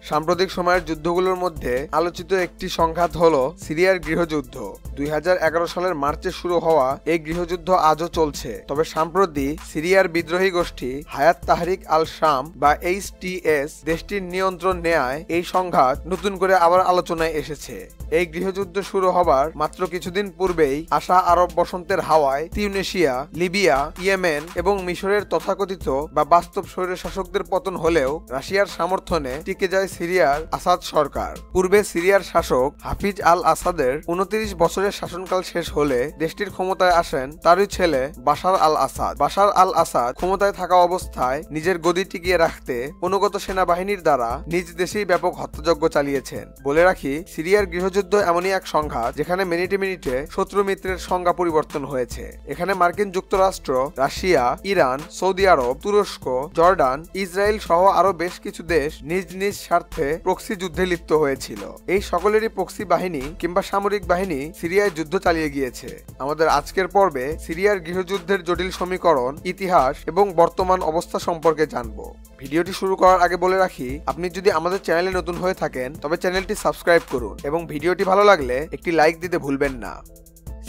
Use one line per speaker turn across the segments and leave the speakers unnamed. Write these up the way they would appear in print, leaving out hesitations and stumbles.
সাম্প্রতিক সময়ের যুদ্ধগুলোর মধ্যে আলোচিত একটি সংঘাত হল সিরিয়ার গৃহযুদ্ধ। 2011 সালের মার্চে শুরু হওয়া এই গৃহযুদ্ধ আজও চলছে। তবে সম্প্রতি সিরিয়ার বিদ্রোহী গোষ্ঠী হায়াত তাহরিক আল শাম বা HTS দেশটির নিয়ন্ত্রণ নেয়ায় এই সংঘাত নতুন করে আবার আলোচনায় এসেছে। এই গৃহযুদ্ধ শুরু হবার মাত্র কিছুদিন পূর্বেই আসা আরব বসন্তের হাওয়ায় তিউনিসিয়া, লিবিয়া, ইয়েমেন এবং মিশরের তথাকথিত বা বাস্তব স্বৈরশাসকদের পতন হলেও রাশিয়ার সমর্থনে টিকে যায় সিরিয়ার আসাদ সরকার। পূর্বে সিরিয়ার শাসক হাফিজ আল আসাদের 29 বছরের শাসনকাল শেষ হলে দেশটির ক্ষমতায় আসেন তারই ছেলে বাশার আল আসাদ। বাশার আল আসাদ ক্ষমতায় থাকা অবস্থায় নিজের গদি টিকিয়ে রাখতে অনুগত সেনাবাহিনীর দ্বারা নিজ দেশেই ব্যাপক হত্যাযজ্ঞ চালিয়েছেন। বলে রাখি, সিরিয়ার গৃহযুদ্ধ এমনই এক সংঘাত যেখানে মিনিটে মিনিটে শত্রু মিত্রের সংজ্ঞা পরিবর্তন হয়েছে। এখানে মার্কিন যুক্তরাষ্ট্র, রাশিয়া, ইরান, সৌদি আরব, তুরস্ক, জর্ডান, ইসরায়েল সহ আরো বেশ কিছু দেশ নিজ নিজ স্বার্থে প্রক্সি যুদ্ধে লিপ্ত হয়েছিল। এই সকলেরই প্রক্সি বাহিনী কিংবা সামরিক বাহিনী সিরিয়ায় যুদ্ধ চালিয়ে গিয়েছে। আমাদের আজকের পর্বে সিরিয়ার গৃহযুদ্ধের জটিল সমীকরণ, ইতিহাস এবং বর্তমান অবস্থা সম্পর্কে জানব। ভিডিওটি শুরু করার আগে বলে রাখি, আপনি যদি আমাদের চ্যানেলে নতুন হয়ে থাকেন তবে চ্যানেলটি সাবস্ক্রাইব করুন এবং ভিডিওটি ভালো লাগলে একটি লাইক দিতে ভুলবেন না।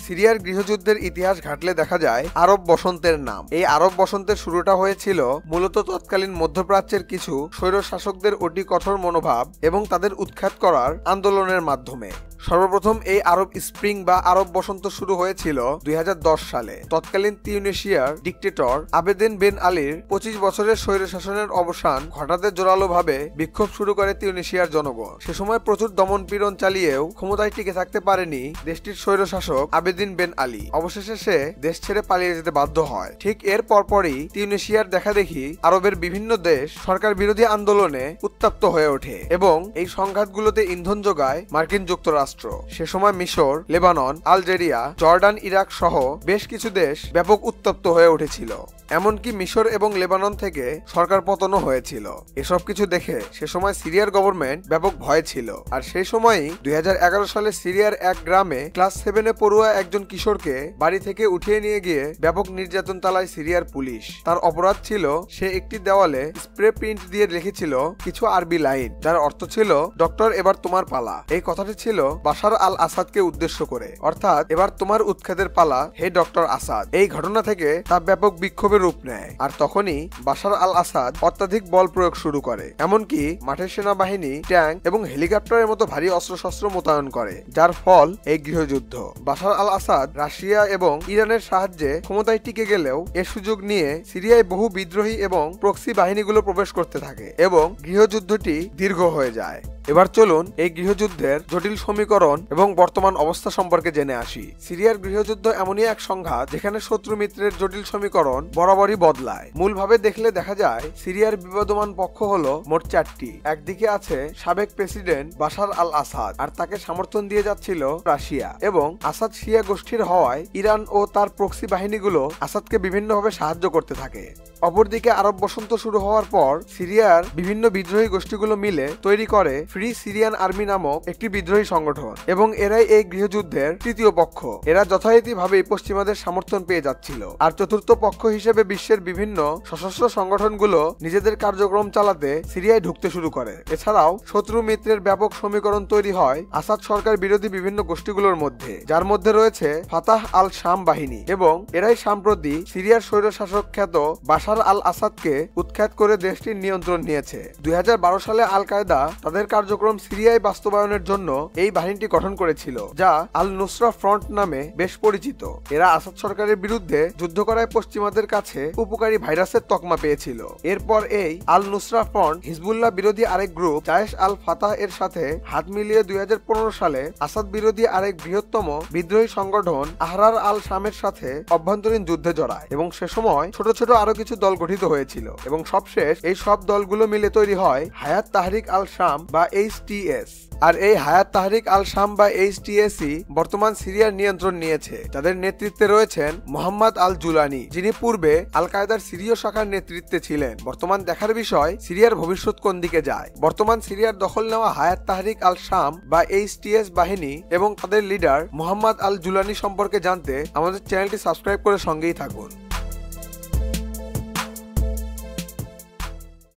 সিরিয়ার গৃহযুদ্ধের ইতিহাস ঘাটলে দেখা যায় আরব বসন্তের নাম। এই আরব বসন্তের শুরুটা হয়েছিল মূলত তৎকালীন মধ্যপ্রাচ্যের কিছু স্বৈরশাসকদের অতি কঠোর মনোভাব এবং তাদের উৎখাত করার আন্দোলনের মাধ্যমে। সর্বপ্রথম এই আরব স্প্রিং বা আরব বসন্ত শুরু হয়েছিল 2010 সালে। তৎকালীন তিউনিসিয়ার ডিক্টেটর আবেদিন বিন আলীর 25 বছরের স্বৈরশাসনের অবসান ঘটাতে জোরালোভাবে বিক্ষোভ শুরু করে তিউনিসিয়ার জনগণ। সে সময় প্রচুর দমনপীড়ন চালিয়েও ক্ষমতায় টিকে থাকতে পারেনি দেশটির স্বৈরশাসক আবেদিন বিন আলী। অবশেষে সে দেশ ছেড়ে পালিয়ে যেতে বাধ্য হয়। ঠিক এর পরপরই তিউনিসিয়ার দেখাদেখি আরবের বিভিন্ন দেশ সরকার বিরোধী আন্দোলনে উত্তপ্ত হয়ে ওঠে এবং এই সংঘাতগুলোতে ইন্ধন যোগায় মার্কিন যুক্তরাষ্ট্র। সে সময় মিশর, লেবানন, আলজেরিয়া, জর্ডান, ইরাক সহ বেশ কিছু দেশ ব্যাপক উত্তপ্ত হয়ে উঠেছিল। এমনকি মিশর এবং লেবানন থেকে সরকার পতনও হয়েছিল। এসব কিছু দেখে সে সময় সিরিয়ার গভর্নমেন্ট ব্যাপক ভয় ছিল। আর সেই সময়ই 2011 সালে সিরিয়ার এক গ্রামে ক্লাস 7-এ পড়ুয়া একজন কিশোরকে বাড়ি থেকে উঠিয়ে নিয়ে গিয়ে ব্যাপক নির্যাতন চালায় সিরিয়ার পুলিশ। তার অপরাধ ছিল সে একটি দেওয়ালে স্প্রে প্রিন্ট দিয়ে লিখেছিল কিছু আরবি লাইন, যার অর্থ ছিল ডক্টর এবার তোমার পালা। এই কথাটি ছিল বাশার আল আসাদকে উদ্দেশ্য করে, অর্থাৎ এবার তোমার উৎখাতের পালা হে ডক্টর আসাদ। এই ঘটনা থেকে তা ব্যাপক বিক্ষোভের রূপ নেয়। আর তখনই বাশার আল আসাদ অত্যাধিক বল প্রয়োগ শুরু করে, এমনকি মাঠের সেনাবাহিনী, ট্যাঙ্ক এবং হেলিকপ্টারের মতো ভারী অস্ত্রশস্ত্র মোতায়েন করে, যার ফল এই গৃহযুদ্ধ। বাশার আল আসাদ রাশিয়া এবং ইরানের সাহায্যে ক্ষমতায় টিকে গেলেও এর সুযোগ নিয়ে সিরিয়ায় বহু বিদ্রোহী এবং প্রক্সি বাহিনীগুলো প্রবেশ করতে থাকে এবং গৃহযুদ্ধটি দীর্ঘ হয়ে যায়। এবার চলুন এই গৃহযুদ্ধের জটিল সমীকরণ এবং বর্তমান অবস্থা সম্পর্কে জেনে আসি। সিরিয়ার গৃহযুদ্ধ এমনই এক সংঘাত যেখানে শত্রু মিত্রের জটিল সমীকরণ বরাবরই বদলায়। মূলভাবে দেখলে দেখা যায় সিরিয়ার বিবাদমান পক্ষ হলো মোট 4টি। একদিকে আছে সাবেক প্রেসিডেন্ট বাশার আল আসাদ, আর তাকে সমর্থন দিয়ে যাচ্ছিল রাশিয়া, এবং আসাদ শিয়া গোষ্ঠীর হওয়ায় ইরান ও তার প্রক্সি বাহিনীগুলো আসাদকে বিভিন্নভাবে সাহায্য করতে থাকে। অপরদিকে আরব বসন্ত শুরু হওয়ার পর সিরিয়ার বিভিন্ন বিদ্রোহী গোষ্ঠীগুলো মিলে তৈরি করে ফ্রি সিরিয়ান আর্মি নামক একটি বিদ্রোহী সংগঠন, এবং এরাই এই গৃহযুদ্ধের তৃতীয় পক্ষ। এরা যথারীতিভাবে পশ্চিমাদের সমর্থন পেয়ে যাচ্ছিল। আর চতুর্থ পক্ষ হিসেবে বিশ্বের বিভিন্ন সশস্ত্র সংগঠনগুলো নিজেদের কার্যক্রম চালাতে সিরিয়ায় ঢুকতে শুরু করে। এছাড়াও শত্রু মিত্রের ব্যাপক সমীকরণ তৈরি হয় আসাদ সরকার বিরোধী বিভিন্ন গোষ্ঠীগুলোর মধ্যে, যার মধ্যে রয়েছে ফাতাহ আল শাম বাহিনী, এবং এরাই সম্প্রতি সিরিয়ার স্বৈরশাসক খ্যাত বাশার আল আসাদকে উৎখাত করে দেশটির নিয়ন্ত্রণ নিয়েছে। 2012 সালে আল কায়দা তাদের কার্যক্রম সিরিয়ায় বাস্তবায়নের জন্য এই বাহিনীটি গঠন করেছিল, যা আল নুসরা ফ্রন্ট নামে বেশ পরিচিত। এরা আসাদ সরকারের বিরুদ্ধে যুদ্ধ করায় পশ্চিমাদের কাছে উপকারী ভাইরাসের তকমা পেয়েছিল। এরপর এই আল নুসরা ফ্রন্ট হিজবুল্লাহ বিরোধী আরেক গ্রুপ জায়েশ আল ফাতাহ এর সাথে হাত মিলিয়ে 2015 সালে আসাদ বিরোধী আরেক বৃহত্তম বিদ্রোহী সংগঠন আহরার আল শামের সাথে অভ্যন্তরীণ যুদ্ধে জড়ায়, এবং সে সময় ছোট ছোট আরো কিছু দল গঠিত হয়েছিল, এবং সবশেষ এই সব দলগুলো মিলে তৈরি হয় হায়াত তাহরিক আল শাম বা HTS। আর এই হায়াত তাহরিক আল শাম বা HTS-ই বর্তমান সিরিয়ার নিয়ন্ত্রণ নিয়েছে। তাদের নেতৃত্বে রয়েছেন মোহাম্মদ আল জুলানি, যিনি পূর্বে আল কায়দার সিরীয় শাখার নেতৃত্বে ছিলেন। বর্তমান দেখার বিষয় সিরিয়ার ভবিষ্যৎ কোন দিকে যায়। বর্তমান সিরিয়ার দখল নেওয়া হায়াত তাহরিক আল শাম বা HTS বাহিনী এবং তাদের লিডার মোহাম্মদ আল জুলানি সম্পর্কে জানতে আমাদের চ্যানেলটি সাবস্ক্রাইব করে সঙ্গেই থাকুন।